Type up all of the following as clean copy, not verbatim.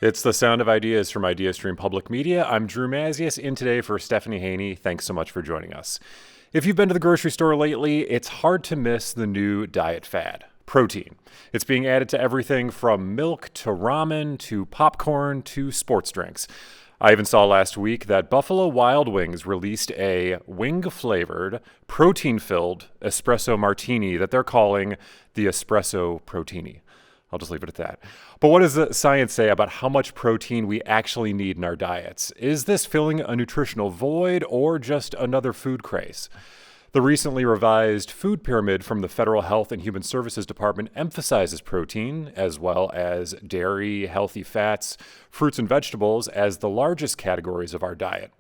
It's the sound of ideas from IdeaStream Public Media. I'm Drew Mazius, in today for Stephanie Haney. Thanks so much for joining us. If you've been to the grocery store lately, it's hard to miss the new diet fad: protein. It's being added to everything from milk to ramen to popcorn to sports drinks. I even saw last week that Buffalo Wild Wings released a wing-flavored, protein-filled espresso martini that they're calling the Espresso Protini. I'll just leave it at that. But what does the science say about how much protein we actually need in our diets? Is this filling a nutritional void or just another food craze? The recently revised food pyramid from the Federal Health and Human Services Department emphasizes protein, as well as dairy, healthy fats, fruits, and vegetables as the largest categories of our diet.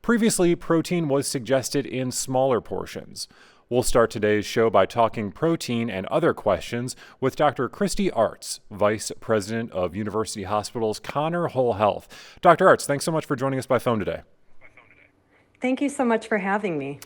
Previously, protein was suggested in smaller portions. We'll start today's show by talking protein and other questions with Dr. Christy Artz, Vice President of University Hospitals Connor Whole Health. Dr. Artz, thanks so much for joining us by phone today. Thank you so much for having me.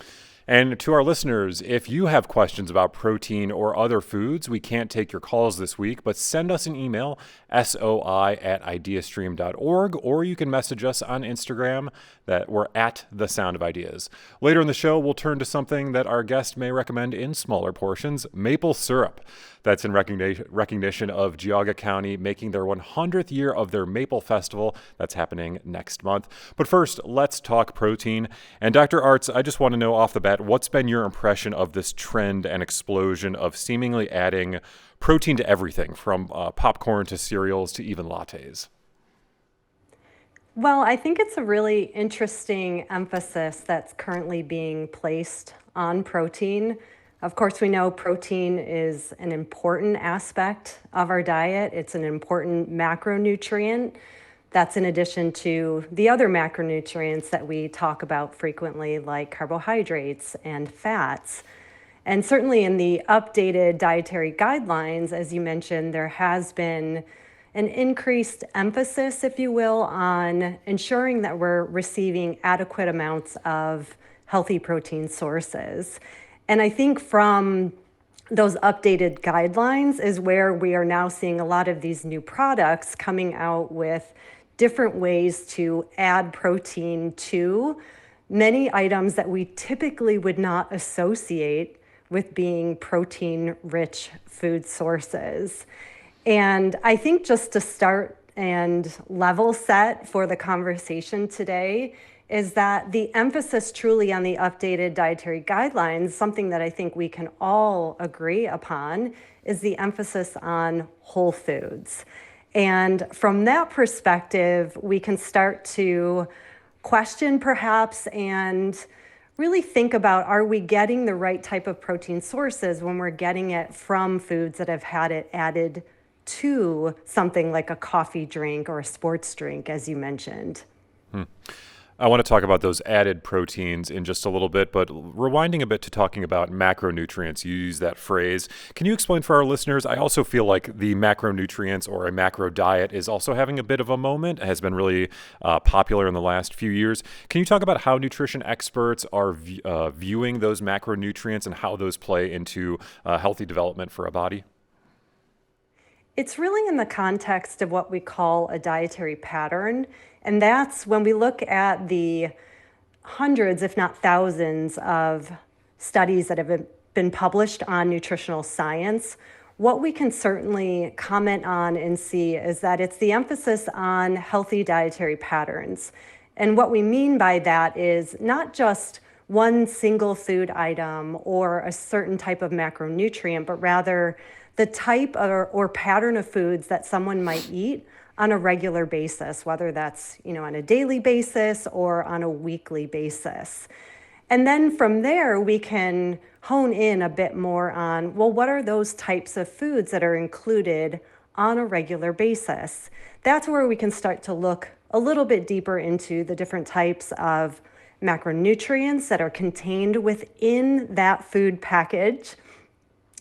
And to our listeners, if you have questions about protein or other foods, we can't take your calls this week, but send us an email, soi@ideastream.org, or you can message us on Instagram that we're at The Sound of Ideas. Later in the show, we'll turn to something that our guest may recommend in smaller portions: maple syrup. That's in recognition of Geauga County making their 100th year of their Maple Festival. That's happening next month. But first, let's talk protein. And Dr. Artz, I just want to know off the bat, what's been your impression of this trend and explosion of seemingly adding protein to everything, from popcorn to cereals to even lattes? Well, I think it's a really interesting emphasis that's currently being placed on protein. Of course, we know protein is an important aspect of our diet. It's an important macronutrient. That's in addition to the other macronutrients that we talk about frequently, like carbohydrates and fats. And certainly in the updated dietary guidelines, as you mentioned, there has been an increased emphasis, if you will, on ensuring that we're receiving adequate amounts of healthy protein sources. And I think from those updated guidelines is where we are now seeing a lot of these new products coming out with different ways to add protein to many items that we typically would not associate with being protein-rich food sources. And I think just to start and level set for the conversation today is that the emphasis truly on the updated dietary guidelines, something that I think we can all agree upon, is the emphasis on whole foods. And from that perspective, we can start to question perhaps and really think about, are we getting the right type of protein sources when we're getting it from foods that have had it added to something like a coffee drink or a sports drink, as you mentioned? I want to talk about those added proteins in just a little bit, but rewinding a bit to talking about macronutrients, you use that phrase. Can you explain for our listeners? I also feel like the macronutrients or a macro diet is also having a bit of a moment. It has been really popular in the last few years. Can you talk about how nutrition experts are viewing those macronutrients and how those play into healthy development for a body? It's really in the context of what we call a dietary pattern. And that's when we look at the hundreds, if not thousands, of studies that have been published on nutritional science. What we can certainly comment on and see is that it's the emphasis on healthy dietary patterns. And what we mean by that is not just one single food item or a certain type of macronutrient, but rather the type or pattern of foods that someone might eat on a regular basis, whether that's, on a daily basis or on a weekly basis. And then from there, we can hone in a bit more on, well, what are those types of foods that are included on a regular basis? That's where we can start to look a little bit deeper into the different types of macronutrients that are contained within that food package.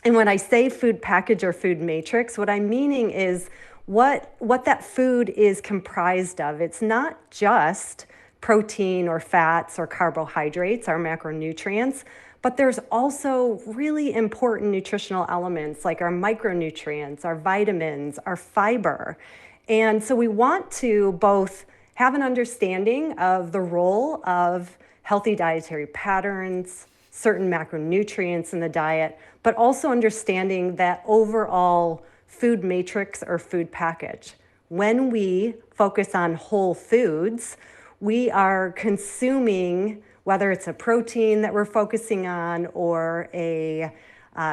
And when I say food package or food matrix, what I'm meaning is what that food is comprised of. It's not just protein or fats or carbohydrates, our macronutrients, but there's also really important nutritional elements like our micronutrients, our vitamins, our fiber. And so we want to both have an understanding of the role of healthy dietary patterns, certain macronutrients in the diet, but also understanding that overall food matrix or food package. When we focus on whole foods, we are consuming, whether it's a protein that we're focusing on or a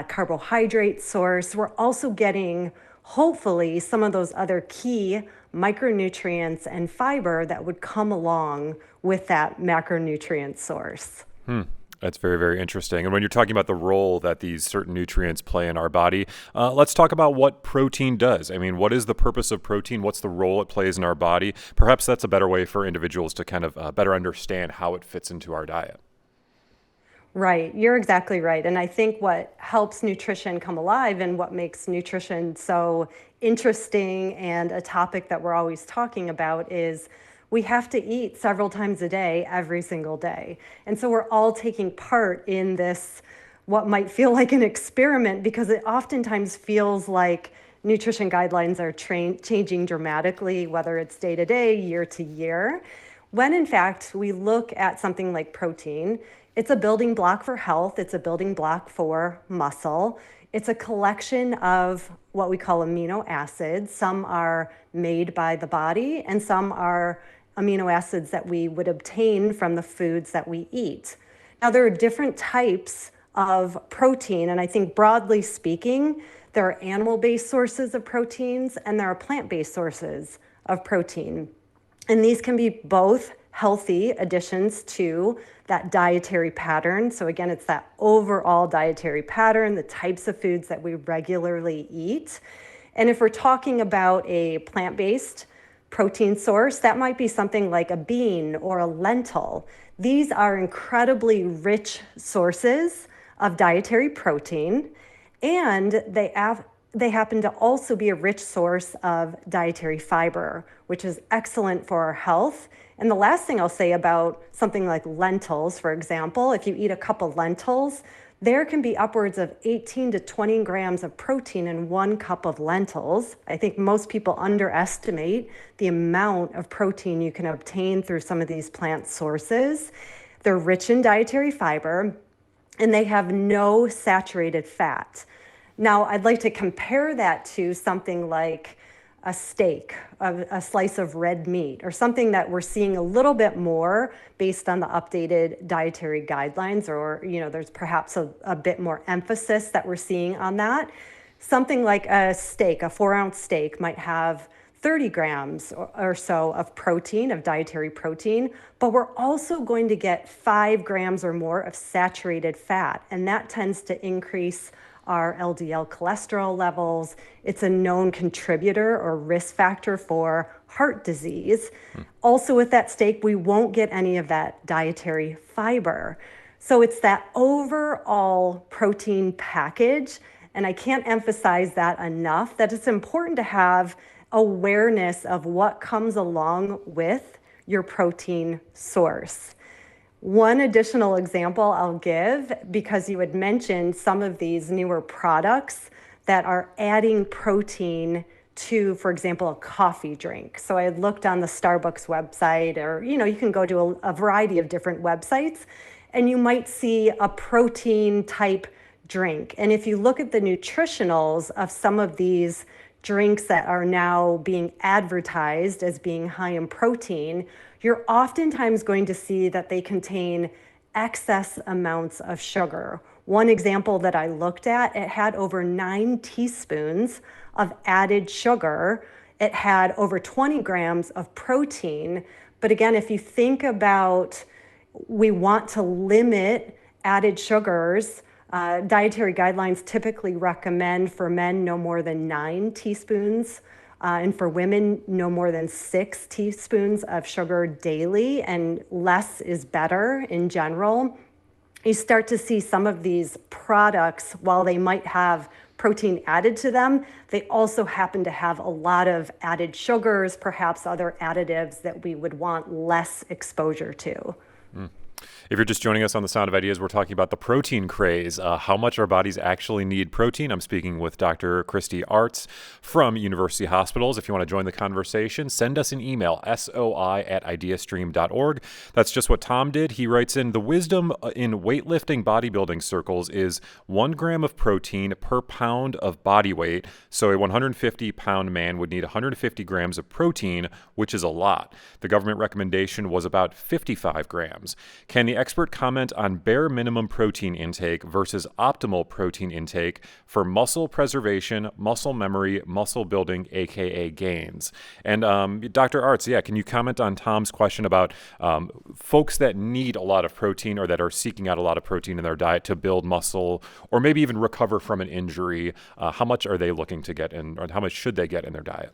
carbohydrate source, we're also getting hopefully some of those other key micronutrients and fiber that would come along with that macronutrient source. That's very, very interesting. And when you're talking about the role that these certain nutrients play in our body, let's talk about what protein does. I mean, what is the purpose of protein? What's the role it plays in our body? Perhaps that's a better way for individuals to kind of better understand how it fits into our diet. Right, you're exactly right. And I think what helps nutrition come alive and what makes nutrition so interesting and a topic that we're always talking about is we have to eat several times a day, every single day. And so we're all taking part in this, what might feel like an experiment, because it oftentimes feels like nutrition guidelines are changing dramatically, whether it's day to day, year to year. When in fact, we look at something like protein, it's a building block for health, it's a building block for muscle. It's a collection of what we call amino acids. Some are made by the body, and some are amino acids that we would obtain from the foods that we eat. Now, there are different types of protein, and I think broadly speaking, there are animal-based sources of proteins and there are plant-based sources of protein. And these can be both healthy additions to that dietary pattern. So again, it's that overall dietary pattern, the types of foods that we regularly eat. And if we're talking about a plant-based protein source, that might be something like a bean or a lentil. These are incredibly rich sources of dietary protein, and they happen to also be a rich source of dietary fiber, which is excellent for our health. And the last thing I'll say about something like lentils, for example, if you eat a cup of lentils, there can be upwards of 18 to 20 grams of protein in 1 cup of lentils. I think most people underestimate the amount of protein you can obtain through some of these plant sources. They're rich in dietary fiber, and they have no saturated fat. Now, I'd like to compare that to something like a steak, a slice of red meat, or something that we're seeing a little bit more based on the updated dietary guidelines, or there's perhaps a bit more emphasis that we're seeing on that. Something like a steak, a 4-ounce steak might have 30 grams or so of protein, of dietary protein, but we're also going to get 5 grams or more of saturated fat, and that tends to increase our LDL cholesterol levels. It's a known contributor or risk factor for heart disease. Also with that steak, we won't get any of that dietary fiber. So it's that overall protein package, and I can't emphasize that enough, that it's important to have awareness of what comes along with your protein source. One additional example I'll give, because you had mentioned some of these newer products that are adding protein to, for example, a coffee drink. So I had looked on the Starbucks website, or you can go to a variety of different websites, and you might see a protein type drink. And if you look at the nutritionals of some of these drinks that are now being advertised as being high in protein, you're oftentimes going to see that they contain excess amounts of sugar. One example that I looked at, it had over 9 teaspoons of added sugar. It had over 20 grams of protein. But again, if you think about, we want to limit added sugars, dietary guidelines typically recommend for men no more than 9 teaspoons. And for women, no more than 6 teaspoons of sugar daily, and less is better in general. You start to see some of these products, while they might have protein added to them, they also happen to have a lot of added sugars, perhaps other additives that we would want less exposure to. If you're just joining us on The Sound of Ideas, we're talking about the protein craze, how much our bodies actually need protein. I'm speaking with Dr. Christy Artz from University Hospitals. If you want to join the conversation, send us an email, soi@ideastream.org. That's just what Tom did. He writes in, the wisdom in weightlifting bodybuilding circles is 1 gram of protein per pound of body weight. So a 150-pound man would need 150 grams of protein, which is a lot. The government recommendation was about 55 grams. Can the expert comment on bare minimum protein intake versus optimal protein intake for muscle preservation, muscle memory, muscle building, aka gains? And Dr. Artz, can you comment on Tom's question about folks that need a lot of protein or that are seeking out a lot of protein in their diet to build muscle or maybe even recover from an injury? How much are they looking to get in, or how much should they get in their diet?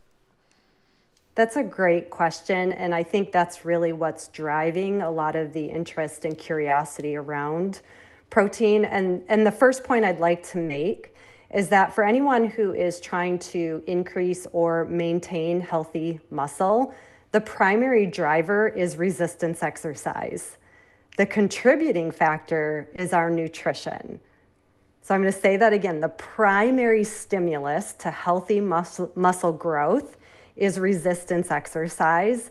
That's a great question, and I think that's really what's driving a lot of the interest and curiosity around protein. And the first point I'd like to make is that for anyone who is trying to increase or maintain healthy muscle, the primary driver is resistance exercise. The contributing factor is our nutrition. So I'm going to say that again. The primary stimulus to healthy muscle growth is resistance exercise,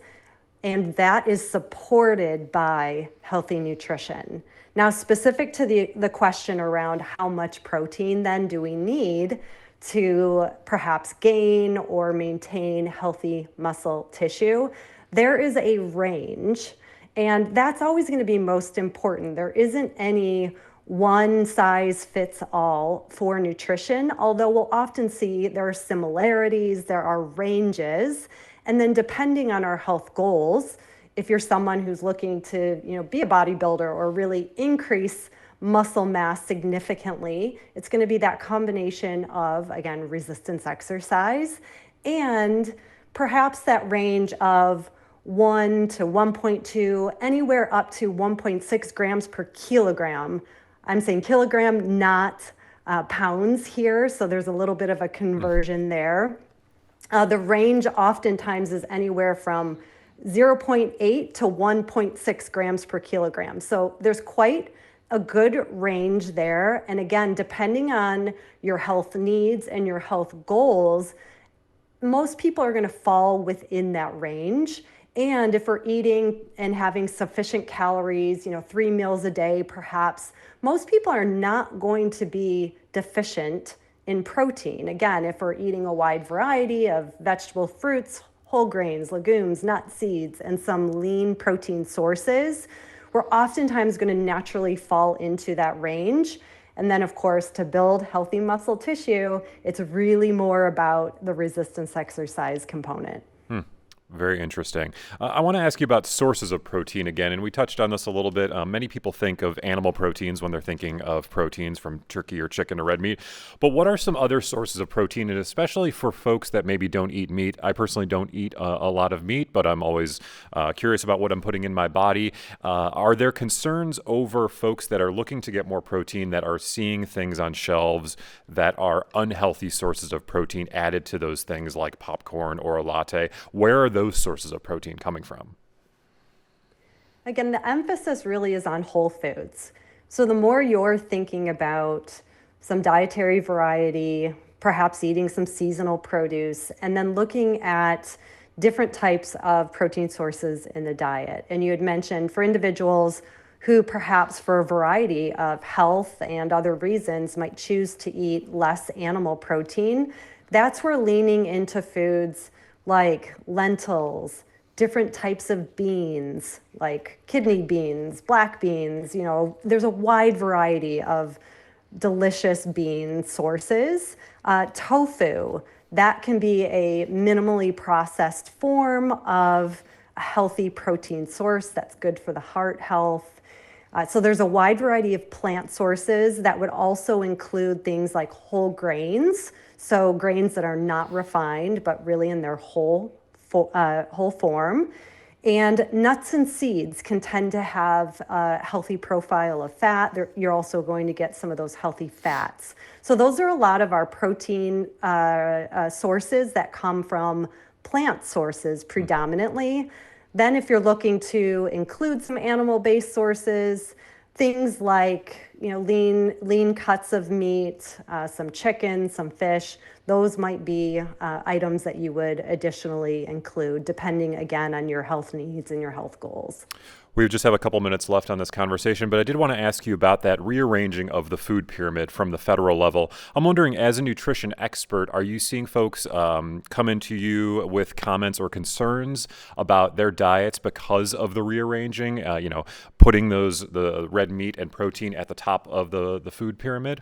and that is supported by healthy nutrition. Now, specific to the question around how much protein then do we need to perhaps gain or maintain healthy muscle tissue, there is a range, and that's always going to be most important. There isn't any one size fits all for nutrition, although we'll often see there are similarities, there are ranges, and then depending on our health goals, if you're someone who's looking to, be a bodybuilder or really increase muscle mass significantly, it's going to be that combination of, again, resistance exercise and perhaps that range of 1 to 1.2, anywhere up to 1.6 grams per kilogram. I'm saying kilogram, not pounds here, so there's a little bit of a conversion there. The range oftentimes is anywhere from 0.8 to 1.6 grams per kilogram. So there's quite a good range there. And again, depending on your health needs and your health goals, most people are going to fall within that range. And if we're eating and having sufficient calories, 3 meals a day, perhaps, most people are not going to be deficient in protein. Again, if we're eating a wide variety of vegetable, fruits, whole grains, legumes, nuts, seeds, and some lean protein sources, we're oftentimes going to naturally fall into that range. And then, of course, to build healthy muscle tissue, it's really more about the resistance exercise component. Very interesting. I want to ask you about sources of protein again, and we touched on this a little bit. Many people think of animal proteins when they're thinking of proteins from turkey or chicken or red meat. But what are some other sources of protein, and especially for folks that maybe don't eat meat? I personally don't eat a lot of meat, but I'm always curious about what I'm putting in my body. Are there concerns over folks that are looking to get more protein that are seeing things on shelves that are unhealthy sources of protein added to those things like popcorn or a latte? Where are those sources of protein coming from? Again, the emphasis really is on whole foods. So the more you're thinking about some dietary variety, perhaps eating some seasonal produce, and then looking at different types of protein sources in the diet. And you had mentioned for individuals who perhaps for a variety of health and other reasons might choose to eat less animal protein, that's where leaning into foods like lentils, different types of beans, like kidney beans, black beans, there's a wide variety of delicious bean sources. Tofu, that can be a minimally processed form of a healthy protein source that's good for the heart health. So there's a wide variety of plant sources that would also include things like whole grains. So grains that are not refined, but really in their whole form. And nuts and seeds can tend to have a healthy profile of fat. You're also going to get some of those healthy fats. So those are a lot of our protein sources that come from plant sources predominantly. Then if you're looking to include some animal-based sources, things like lean cuts of meat, some chicken, some fish, those might be items that you would additionally include, depending again on your health needs and your health goals. We just have a couple minutes left on this conversation, but I did want to ask you about that rearranging of the food pyramid from the federal level. I'm wondering, as a nutrition expert, are you seeing folks come into you with comments or concerns about their diets because of the rearranging, putting the red meat and protein at the top of the food pyramid?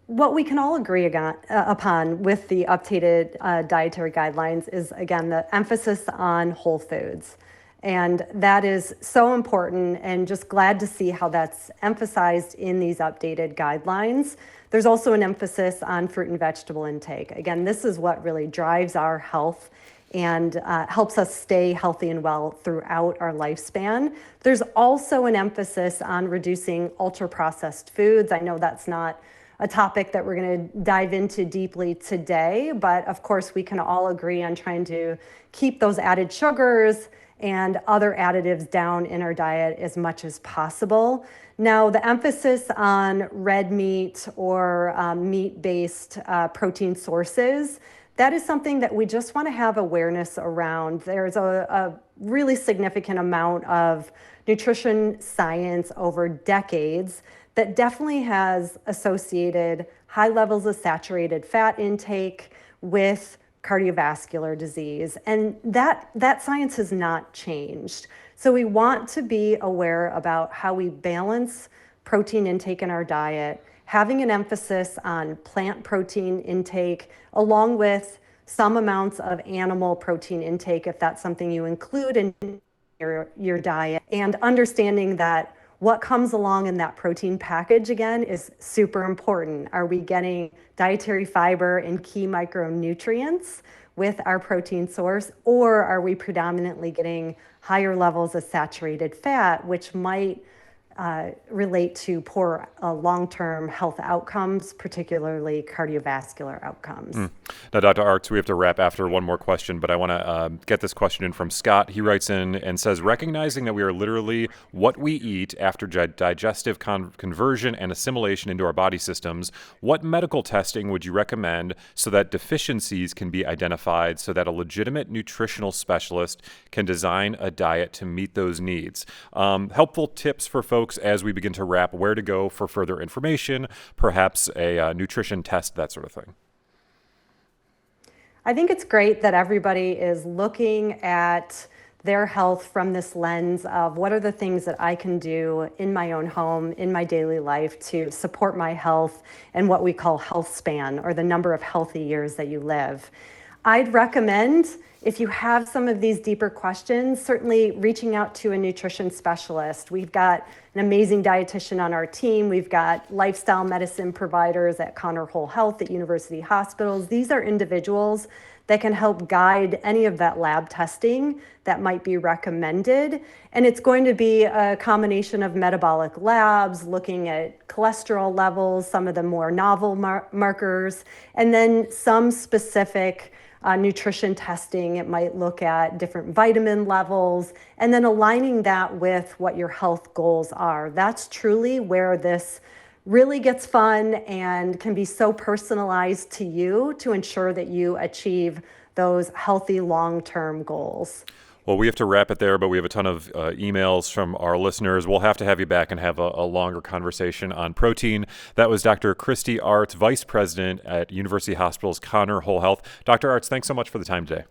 What we can all agree upon with the updated dietary guidelines is, again, the emphasis on whole foods. And that is so important, and just glad to see how that's emphasized in these updated guidelines. There's also an emphasis on fruit and vegetable intake. Again, this is what really drives our health and helps us stay healthy and well throughout our lifespan. There's also an emphasis on reducing ultra-processed foods. I know that's not a topic that we're going to dive into deeply today, but of course we can all agree on trying to keep those added sugars and other additives down in our diet as much as possible. Now, the emphasis on red meat or meat-based protein sources, that is something that we just want to have awareness around. There's a really significant amount of nutrition science over decades that definitely has associated high levels of saturated fat intake with cardiovascular disease. And that science has not changed. So we want to be aware about how we balance protein intake in our diet, having an emphasis on plant protein intake, along with some amounts of animal protein intake, if that's something you include in your diet, and understanding that what comes along in that protein package, again, is super important. Are we getting dietary fiber and key micronutrients with our protein source, or are we predominantly getting higher levels of saturated fat, which might relate to poor long-term health outcomes, particularly cardiovascular outcomes. Now, Dr. Arts, we have to wrap after one more question, but I want to get this question in from Scott. He writes in and says, recognizing that we are literally what we eat after digestive conversion and assimilation into our body systems, what medical testing would you recommend so that deficiencies can be identified so that a legitimate nutritional specialist can design a diet to meet those needs? Helpful tips for folks as we begin to wrap, where to go for further information, perhaps a nutrition test, that sort of thing. I think it's great that everybody is looking at their health from this lens of what are the things that I can do in my own home, in my daily life to support my health and what we call health span, or the number of healthy years that you live. I'd recommend, if you have some of these deeper questions, certainly reaching out to a nutrition specialist. We've got an amazing dietitian on our team. We've got lifestyle medicine providers at Connor Whole Health at university hospitals. These are individuals that can help guide any of that lab testing that might be recommended. And it's going to be a combination of metabolic labs, looking at cholesterol levels, some of the more novel markers, and then some specific nutrition testing. It might look at different vitamin levels and then aligning that with what your health goals are. That's truly where this really gets fun and can be so personalized to you to ensure that you achieve those healthy long-term goals. Well, we have to wrap it there, but we have a ton of emails from our listeners. We'll have to have you back and have a longer conversation on protein. That was Dr. Christy Arts, Vice President at University Hospitals Connor Whole Health. Dr. Arts, thanks so much for the time today.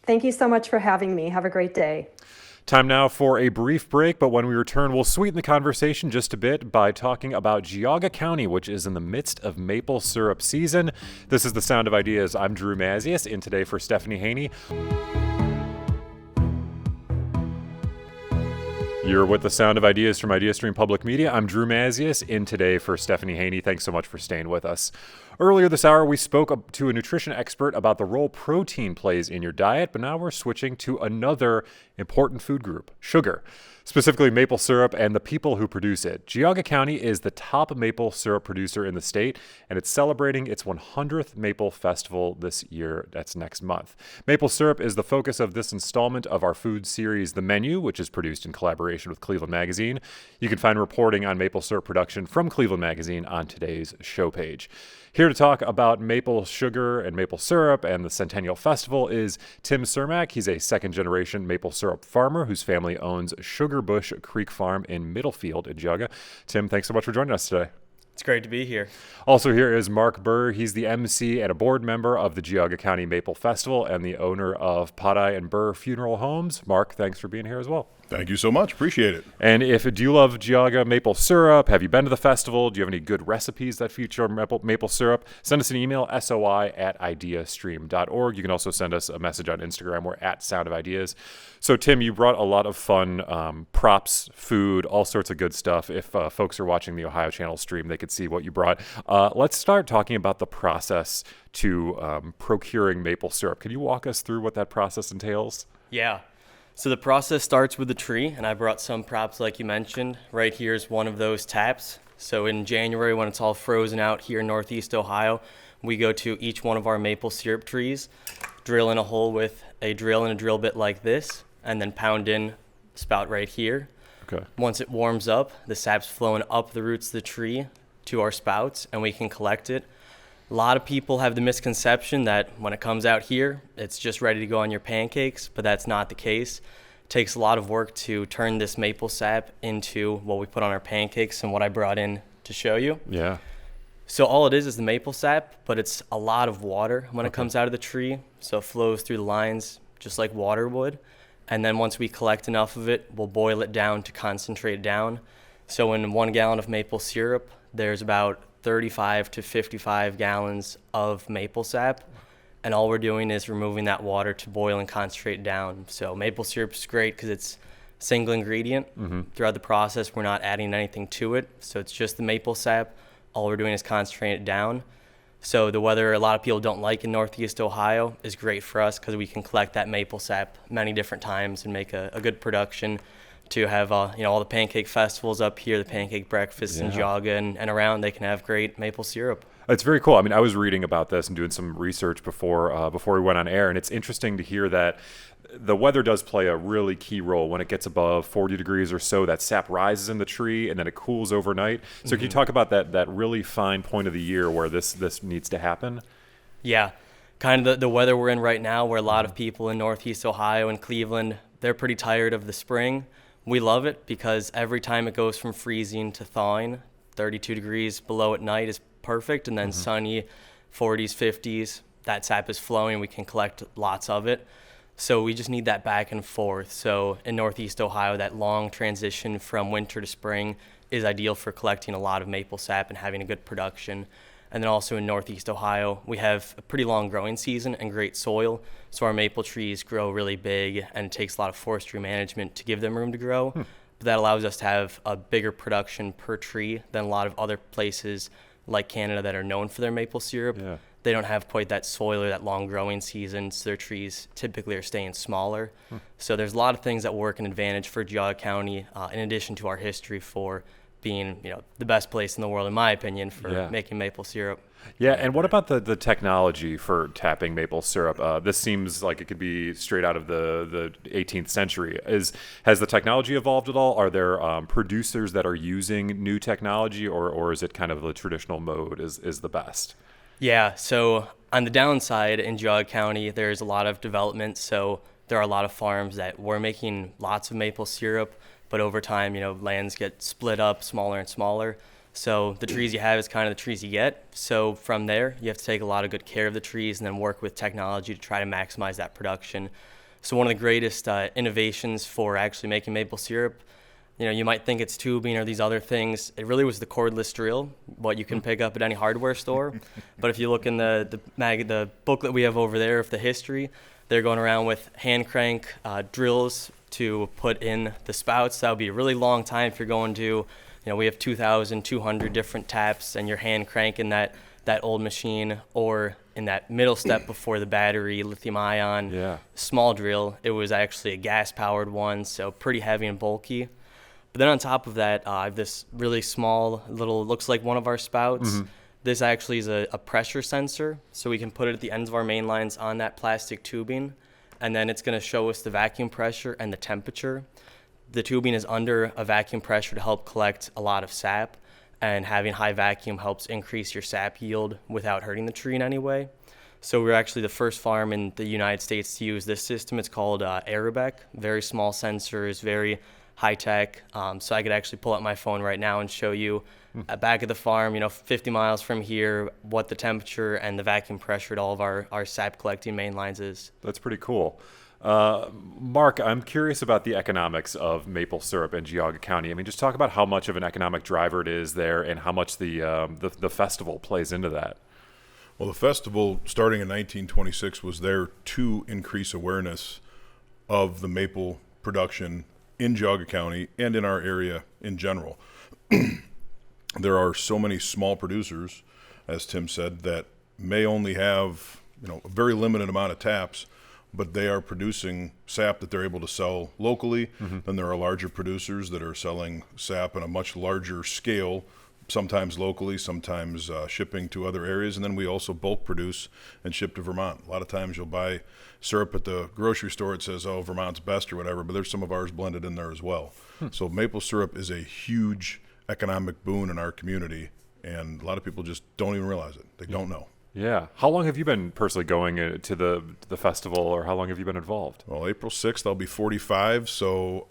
Thank you so much for having me. Have a great day. Time now for a brief break, but when we return, we'll sweeten the conversation just a bit by talking about Geauga County, which is in the midst of maple syrup season. This is The Sound of Ideas. I'm Drew Mazias, in today for Stephanie Haney. You're with The Sound of Ideas from IdeaStream Public Media. I'm Drew Mazias, in today for Stephanie Haney. Thanks so much for staying with us. Earlier this hour, we spoke to a nutrition expert about the role protein plays in your diet, but now we're switching to another important food group, sugar, specifically maple syrup and the people who produce it. Geauga County is the top maple syrup producer in the state, and it's celebrating its 100th Maple Festival this year. That's next month. Maple syrup is the focus of this installment of our food series, The Menu, which is produced in collaboration with Cleveland Magazine. You can find reporting on maple syrup production from Cleveland Magazine on today's show page. Here to talk about maple sugar and maple syrup and the Centennial Festival is Tim Cermak. He's a second-generation maple syrup farmer whose family owns Sugar Bush Creek Farm in Middlefield in Geauga. Tim, thanks so much for joining us today. It's great to be here. Also here is Mark Burr. He's the MC and a board member of the Geauga County Maple Festival and the owner of Podeye and Burr Funeral Homes. Mark, thanks for being here as well. Thank you so much. Appreciate it. And do you love Geauga maple syrup? Have you been to the festival? Do you have any good recipes that feature maple syrup? Send us an email, soi@ideastream.org. You can also send us a message on Instagram. We're at Sound of Ideas. So, Tim, you brought a lot of fun props, food, all sorts of good stuff. If folks are watching the Ohio Channel stream, they could see what you brought. Let's start talking about the process to procuring maple syrup. Can you walk us through what that process entails? Yeah. So the process starts with the tree, and I brought some props like you mentioned. Right here is one of those taps. So in January, when it's all frozen out here in Northeast Ohio, we go to each one of our maple syrup trees, drill in a hole with a drill and a drill bit like this, and then pound in spout right here. Okay. Once it warms up, the sap's flowing up the roots of the tree to our spouts, and we can collect it. A lot of people have the misconception that when it comes out here, it's just ready to go on your pancakes, but that's not the case. It takes a lot of work to turn this maple sap into what we put on our pancakes and what I brought in to show you. Yeah. So all it is the maple sap, but it's a lot of water when it comes out of the tree. So it flows through the lines just like water would. And then once we collect enough of it, we'll boil it down to concentrate it down. So in 1 gallon of maple syrup, there's about 35 to 55 gallons of maple sap, and all we're doing is removing that water to boil and concentrate down. So maple syrup is great because it's a single ingredient. Throughout the process, we're not adding anything to it, so it's just the maple sap. All we're doing is concentrating it down. So the weather a lot of people don't like in Northeast Ohio is great for us because we can collect that maple sap many different times and make a good production to have all the pancake festivals up here, the pancake breakfasts in Geauga and around. They can have great maple syrup. It's very cool. I mean, I was reading about this and doing some research before we went on air, and it's interesting to hear that the weather does play a really key role. When it gets above 40 degrees or so, that sap rises in the tree and then it cools overnight. So can you talk about that really fine point of the year where this needs to happen? Yeah, kind of the weather we're in right now, where a lot of people in Northeast Ohio and Cleveland, they're pretty tired of the spring. We love it because every time it goes from freezing to thawing, 32 degrees below at night is perfect, and then sunny, 40s, 50s, that sap is flowing. We can collect lots of it. So we just need that back and forth. So in Northeast Ohio, that long transition from winter to spring is ideal for collecting a lot of maple sap and having a good production. And then also in Northeast Ohio, we have a pretty long growing season and great soil. So our maple trees grow really big, and it takes a lot of forestry management to give them room to grow. But that allows us to have a bigger production per tree than a lot of other places like Canada that are known for their maple syrup. Yeah. They don't have quite that soil or that long growing season, so their trees typically are staying smaller. So there's a lot of things that work an advantage for Geauga County, in addition to our history for being the best place in the world, in my opinion, for making maple syrup. Yeah, and what about the technology for tapping maple syrup? This seems like it could be straight out of the 18th century. Has the technology evolved at all? Are there producers that are using new technology, or is it kind of the traditional mode is the best? Yeah, so on the downside in Geauga County, there's a lot of development. So there are a lot of farms that were making lots of maple syrup, but over time, lands get split up smaller and smaller. So the trees you have is kind of the trees you get. So from there, you have to take a lot of good care of the trees and then work with technology to try to maximize that production. So one of the greatest innovations for actually making maple syrup, you might think it's tubing or these other things. It really was the cordless drill, what you can pick up at any hardware store. But if you look in the booklet we have over there of the history, they're going around with hand crank drills to put in the spouts. That would be a really long time if you're going to, we have 2,200 different taps and you're hand cranking that that old machine, or in that middle step before the battery, lithium ion, small drill, it was actually a gas-powered one, so pretty heavy and bulky. But then on top of that, I have this really small little, looks like one of our spouts. This actually is a pressure sensor, so we can put it at the ends of our main lines on that plastic tubing, and then it's going to show us the vacuum pressure and the temperature. The tubing is under a vacuum pressure to help collect a lot of sap, and having high vacuum helps increase your sap yield without hurting the tree in any way. So we're actually the first farm in the United States to use this system. It's called Aerobec. Very small sensors, very high tech. So I could actually pull out my phone right now and show you back at the farm, 50 miles from here, what the temperature and the vacuum pressure at all of our sap collecting main lines is. That's pretty cool. Mark, I'm curious about the economics of maple syrup in Geauga County. I mean, just talk about how much of an economic driver it is there and how much the festival plays into that. Well, the festival, starting in 1926, was there to increase awareness of the maple production in Geauga County and in our area in general. There are so many small producers, as Tim said, that may only have a very limited amount of taps, but they are producing sap that they're able to sell locally. Then there are larger producers that are selling sap on a much larger scale, sometimes locally, sometimes shipping to other areas. And then we also bulk produce and ship to Vermont. A lot of times you'll buy syrup at the grocery store. It says, oh, Vermont's best or whatever, but there's some of ours blended in there as well. So maple syrup is a huge economic boon in our community, and a lot of people just don't even realize it. They don't know. Yeah. How long have you been personally going to the festival, or how long have you been involved? Well, April 6th, I'll be 45. So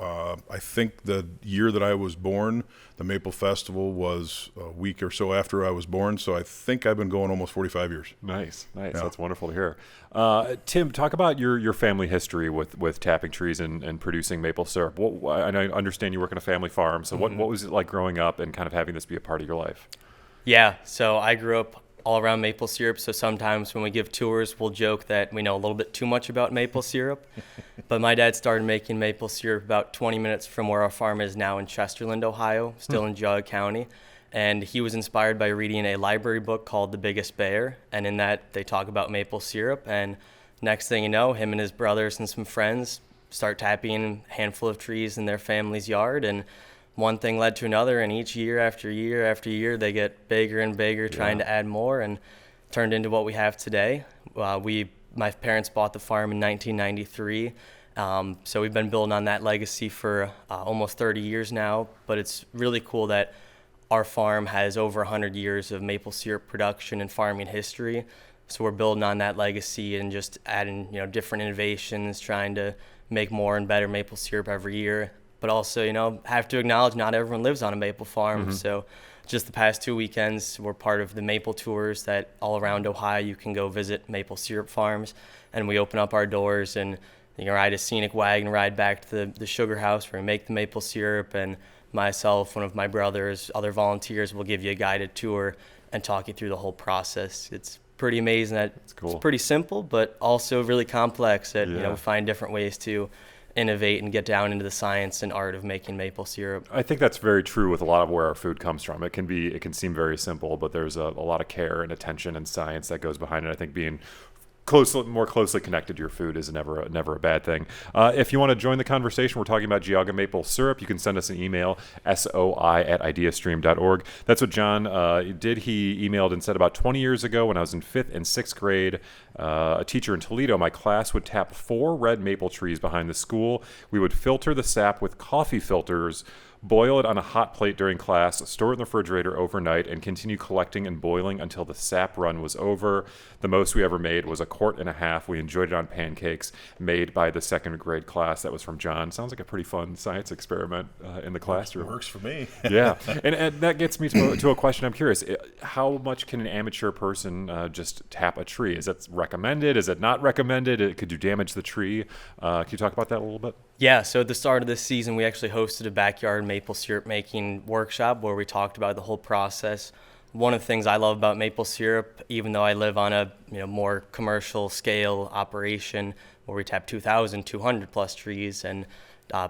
I think the year that I was born, the Maple Festival was a week or so after I was born. So I think I've been going almost 45 years. Nice. Yeah. That's wonderful to hear. Tim, talk about your family history with tapping trees and producing maple syrup. And I understand you work on a family farm. So what was it like growing up and kind of having this be a part of your life? Yeah, so I grew up all around maple syrup, so sometimes when we give tours, we'll joke that we know a little bit too much about maple syrup. But my dad started making maple syrup about 20 minutes from where our farm is now in Chesterland, Ohio, still in Geauga County. And he was inspired by reading a library book called The Biggest Bear, and in that they talk about maple syrup. And next thing you know, him and his brothers and some friends start tapping a handful of trees in their family's yard, and one thing led to another, and each year after year after year, they get bigger and bigger, trying to add more, and turned into what we have today. My parents bought the farm in 1993, so we've been building on that legacy for almost 30 years now. But it's really cool that our farm has over 100 years of maple syrup production and farming history. So we're building on that legacy and just adding, different innovations, trying to make more and better maple syrup every year. But also, have to acknowledge not everyone lives on a maple farm. So just the past 2 weekends, we're part of the maple tours that all around Ohio you can go visit maple syrup farms. And we open up our doors and ride a scenic wagon ride back to the sugar house where we make the maple syrup. And myself, one of my brothers, other volunteers will give you a guided tour and talk you through the whole process. It's pretty amazing that it's pretty simple, but also really complex that we find different ways to innovate and get down into the science and art of making maple syrup. I think that's very true with a lot of where our food comes from. It can seem very simple, but there's a lot of care and attention and science that goes behind it. I think being more closely connected to your food is never a bad thing. If you want to join the conversation, we're talking about Geauga maple syrup. You can send us an email, soi@ideastream.org. That's what John did. He emailed and said, about 20 years ago when I was in 5th and 6th grade, a teacher in Toledo, my class would tap 4 red maple trees behind the school. We would filter the sap with coffee filters, boil it on a hot plate during class, store it in the refrigerator overnight, and continue collecting and boiling until the sap run was over. The most we ever made was 1.5 quarts. We enjoyed it on pancakes made by the 2nd grade class. That was from John. Sounds like a pretty fun science experiment in the classroom. Works for me. Yeah. And that gets me to a question. I'm curious. How much can an amateur person just tap a tree? Is that recommended? Is it not recommended? Could you damage the tree? Can you talk about that a little bit? Yeah, so at the start of this season, we actually hosted a backyard maple syrup making workshop where we talked about the whole process. One of the things I love about maple syrup, even though I live on a more commercial scale operation where we tap 2,200 plus trees, and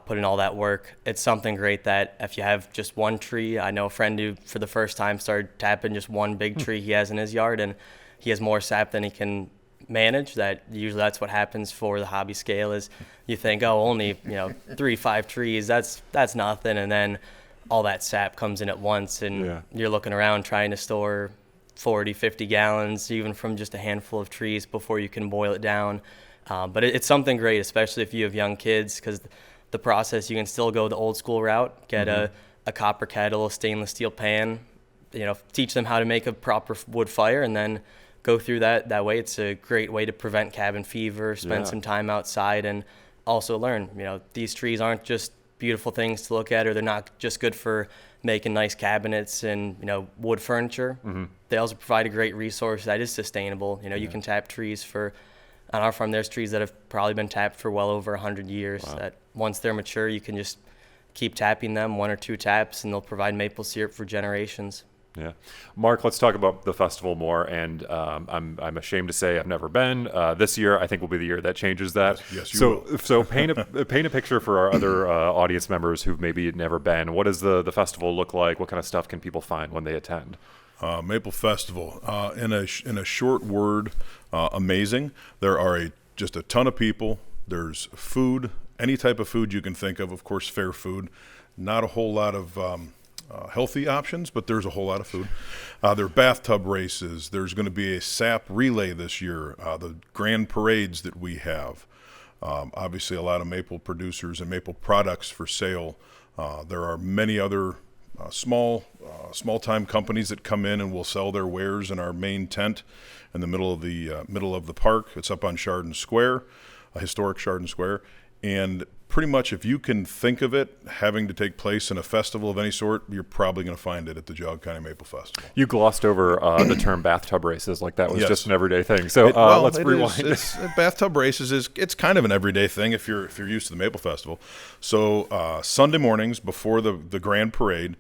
put in all that work. It's something great that if you have just one tree, I know a friend who for the first time started tapping just one big tree he has in his yard, and he has more sap than he can manage. That usually that's what happens for the hobby scale is you think, oh, only 3-5 trees, that's nothing, and then all that sap comes in at once, and you're looking around trying to store 40-50 gallons even from just a handful of trees before you can boil it down. But it's something great, especially if you have young kids, because the process, you can still go the old school route, get a copper kettle, a stainless steel pan, teach them how to make a proper wood fire, and then go through that way. It's a great way to prevent cabin fever, spend some time outside, and also learn, these trees aren't just beautiful things to look at, or they're not just good for making nice cabinets and, wood furniture. They also provide a great resource that is sustainable. You can tap trees on our farm, there's trees that have probably been tapped for well over 100 years. Wow. That once they're mature, you can just keep tapping them, 1 or 2 taps, and they'll provide maple syrup for generations. Yeah. Mark, let's talk about the festival more. And I'm ashamed to say I've never been. This year, I think, will be the year that changes that. Yes, you will. So paint a picture for our other audience members who've maybe never been. What does the festival look like? What kind of stuff can people find when they attend? Maple Festival, in a short word, amazing. There are just a ton of people. There's food, any type of food you can think of course, fair food. Not a whole lot of healthy options, but there's a whole lot of food. There are bathtub races. There's going to be a sap relay this year. The grand parades that we have. Obviously, a lot of maple producers and maple products for sale. There are many other small-time companies that come in and will sell their wares in our main tent in the middle of the park. It's up on Chardon Square, a historic Chardon Square, and pretty much if you can think of it having to take place in a festival of any sort, you're probably going to find it at the Geauga County Maple Festival. You glossed over the term bathtub races like that was just an everyday thing. So let's rewind. Bathtub races it's kind of an everyday thing if you're used to the Maple Festival. So Sunday mornings before the grand parade,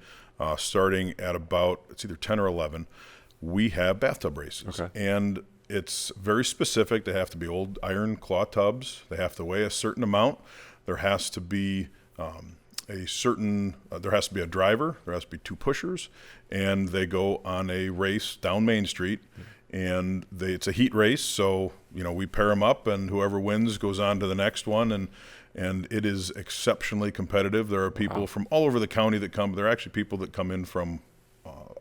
starting at about it's either 10 or 11, we have bathtub races. Okay. And it's very specific. They have to be old iron claw tubs. They have to weigh a certain amount. There has to be there has to be a driver. There has to be 2 pushers, and they go on a race down Main Street. And it's a heat race, so we pair them up, and whoever wins goes on to the next one. And it is exceptionally competitive. There are people from all over the county that come. There are actually people that come in from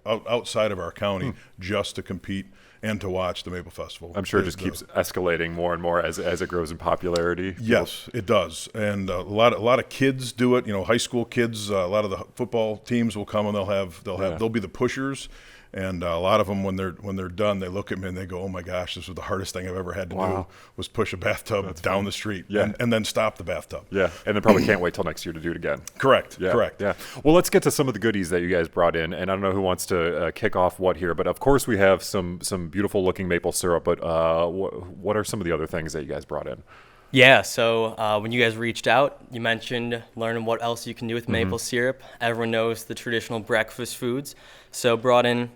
outside of our county just to compete and to watch the Maple Festival. I'm sure it just keeps escalating more and more as it grows in popularity. Yes, it does. And a lot of kids do it. High school kids. A lot of the football teams will come and they'll be the pushers. And a lot of them, when they're done, they look at me and they go, "Oh my gosh, this was the hardest thing I've ever had to do was push a bathtub down the street and then stop the bathtub." Yeah, and then probably can't wait till next year to do it again. Correct. Yeah. Correct. Yeah. Well, let's get to some of the goodies that you guys brought in, and I don't know who wants to kick off what here, but of course we have some beautiful looking maple syrup. But what are some of the other things that you guys brought in? Yeah, so when you guys reached out, you mentioned learning what else you can do with maple syrup. Everyone knows the traditional breakfast foods, so brought in,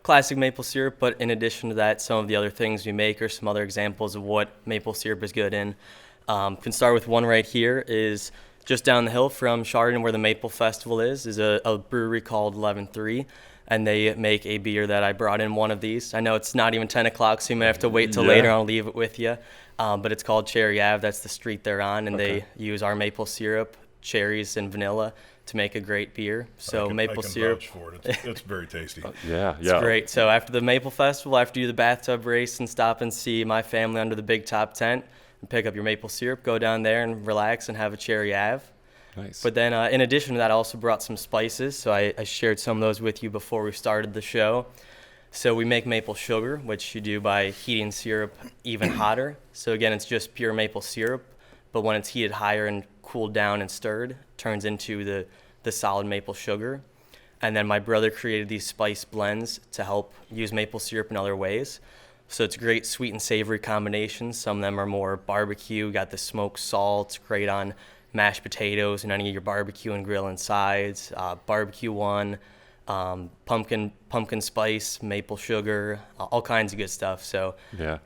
classic maple syrup, but in addition to that, some of the other things we make are some other examples of what maple syrup is good in. Can start with one right here, is just down the hill from Chardon, where the Maple Festival is a brewery called 11-3. And they make a beer that I brought in one of these. I know it's not even 10 o'clock, so you may have to wait till later. I'll leave it with you. But it's called Cherry Ave. That's the street they're on. And they use our maple syrup, cherries, and vanilla to make a great beer. So maple syrup. Vouch for it. It's very tasty. It's great. So after the Maple Festival, after you do the bathtub race and stop and see my family under the big top tent and pick up your maple syrup, go down there and relax and have a Cherry Ave. Nice. But then in addition to that, I also brought some spices. So I shared some of those with you before we started the show. So we make maple sugar, which you do by heating syrup even hotter. So again, it's just pure maple syrup, but when it's heated higher and cooled down and stirred, it turns into the solid maple sugar. And then my brother created these spice blends to help use maple syrup in other ways. So it's a great sweet and savory combination. Some of them are more barbecue, got the smoked salt, great on mashed potatoes and any of your barbecue and grilling sides, barbecue one, pumpkin spice, maple sugar, all kinds of good stuff. So,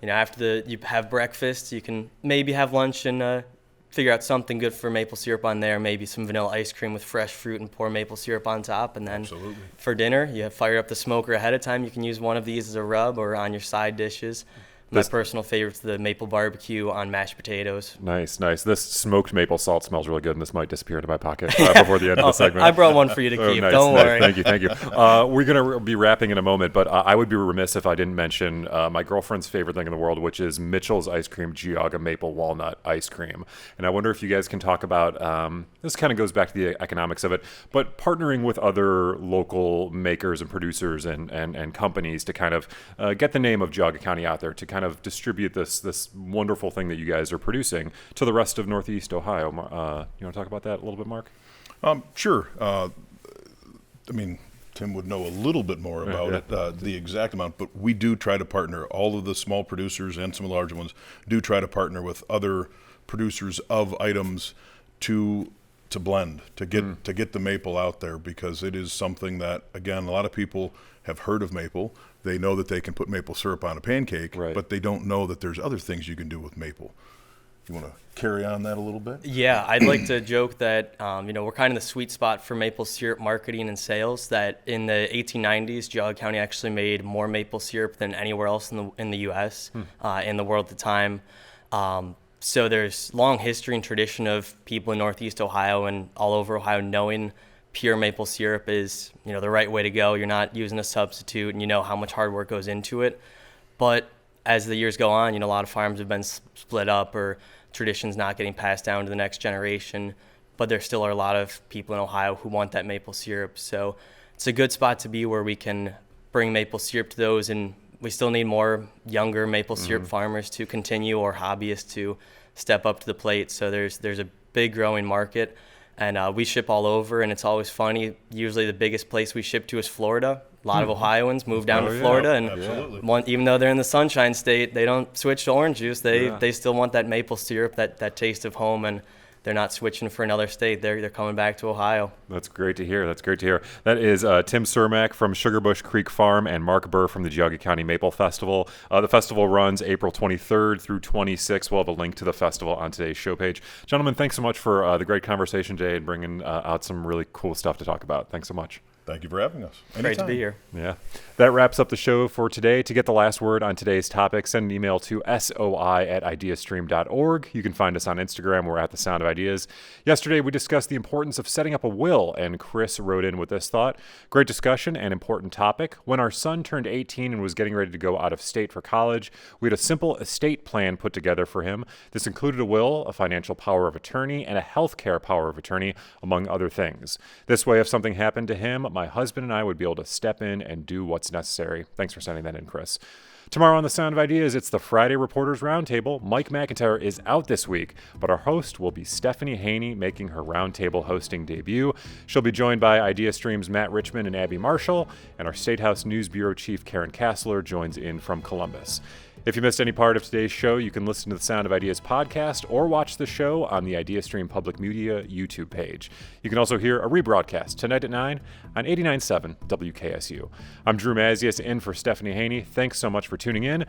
after you have breakfast, you can maybe have lunch and figure out something good for maple syrup on there, maybe some vanilla ice cream with fresh fruit and pour maple syrup on top. And then Absolutely. for dinner, you fire up the smoker ahead of time. You can use one of these as a rub or on your side dishes. My personal favorite's the maple barbecue on mashed potatoes. Nice, nice. This smoked maple salt smells really good, and this might disappear into my pocket before the end of the segment. I brought one for you to keep. Nice, Don't nice. worry. Thank you, thank you. We're going to be wrapping in a moment, but I would be remiss if I didn't mention my girlfriend's favorite thing in the world, which is Mitchell's Ice Cream Geauga Maple Walnut Ice Cream. And I wonder if you guys can talk about, this kind of goes back to the economics of it, but partnering with other local makers and producers and companies to kind of get the name of Geauga County out there, to kind of distribute this wonderful thing that you guys are producing to the rest of Northeast Ohio. You want to talk about that a little bit, Mark? Sure. I mean, Tim would know a little bit more about it, the exact amount, but we do try to partner. All of the small producers and some of the larger ones do try to partner with other producers of items to blend, to get the maple out there, because it is something that, again, a lot of people have heard of maple. They know that they can put maple syrup on a pancake, Right. but they don't know that there's other things you can do with maple. You want to carry on that a little bit? Yeah, I'd like to joke that we're kind of the sweet spot for maple syrup marketing and sales. That in the 1890s, Geauga County actually made more maple syrup than anywhere else in the U.S. In the world at the time. So there's long history and tradition of people in Northeast Ohio and all over Ohio knowing pure maple syrup is the right way to go. You're not using a substitute, and you know how much hard work goes into it. But as the years go on, a lot of farms have been split up, or traditions not getting passed down to the next generation, but there still are a lot of people in Ohio who want that maple syrup. So it's a good spot to be, where we can bring maple syrup to those, and we still need more younger maple syrup farmers to continue, or hobbyists to step up to the plate. So there's a big growing market, and we ship all over, and it's always funny. Usually the biggest place we ship to is Florida. A lot of Ohioans move down to Florida, and even though they're in the Sunshine State, they don't switch to orange juice. They still want that maple syrup, that taste of home, and they're not switching for another state. They're coming back to Ohio. That's great to hear. That's great to hear. That is Tim Cermak from Sugarbush Creek Farm and Mark Burr from the Geauga County Maple Festival. The festival runs April 23rd through 26th. We'll have a link to the festival on today's show page. Gentlemen, thanks so much for the great conversation today and bringing out some really cool stuff to talk about. Thanks so much. Thank you for having us. Great to be here. Yeah. That wraps up the show for today. To get the last word on today's topic, send an email to soi@ideastream.org. You can find us on Instagram. We're at The Sound of Ideas. Yesterday, we discussed the importance of setting up a will, and Chris wrote in with this thought. Great discussion and important topic. When our son turned 18 and was getting ready to go out of state for college, we had a simple estate plan put together for him. This included a will, a financial power of attorney, and a health care power of attorney, among other things. This way, if something happened to him, my husband and I would be able to step in and do what's necessary. Thanks for sending that in, Chris. Tomorrow on The Sound of Ideas, it's the Friday Reporters Roundtable. Mike McIntyre is out this week, but our host will be Stephanie Haney, making her roundtable hosting debut. She'll be joined by IdeaStream's Matt Richmond and Abby Marshall, and our State House News Bureau Chief Karen Kassler joins in from Columbus. If you missed any part of today's show, you can listen to the Sound of Ideas podcast or watch the show on the IdeaStream Public Media YouTube page. You can also hear a rebroadcast tonight at 9 on 89.7 WKSU. I'm Drew Mazias in for Stephanie Haney. Thanks so much for tuning in,